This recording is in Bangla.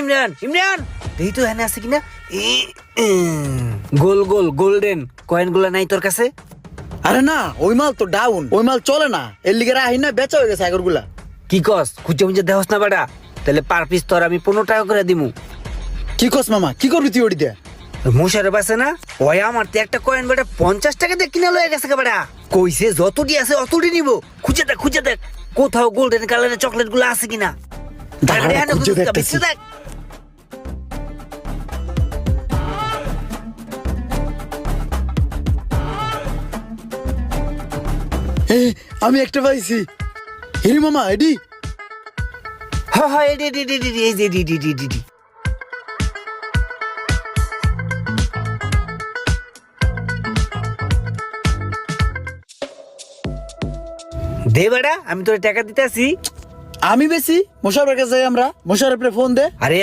ইমরান ইমরান দেখি তো এখানে আছে কিনা। গোল গোল গোল্ডেন কয়েন গুলা নাই তোর কাছে? আরে না, ওই মাল তো ডাউন, ওই মাল চলে না, এর লিগে রাহি না, বেচা হয়ে গেছে আগরগুলা। কি কস? খুঁজে মুজে দেহস না বেটা? তাহলে পার পিস তোর আমি 15 টাকা করে দিমু। কি কস মামা, কি করবি তুই ওটি দিয়ে? মুশারফ আছে না, ওই আমার তো একটা কয়েন বেটা 50 টাকা দিয়ে কিনা লয়ে গেছে বেটা। কইছে যতটি আছে অতটি নিব। খুঁজে দেখ কোথাও গোল্ডেন কালারের চকলেট গুলো আছে কিনা। দাঁড়া, এখানে খুঁজে খুঁজে দেখতেছি। দেখ। আমি একটা পাইছি। হিরি মামা, এডি হ্যাঁ এডি। দে বেটা, আমি তোর টাকা দিতেছি। আমি বেশি মোশারফের কাছে যাই, আমরা মোশারফের ফোন দে। আরে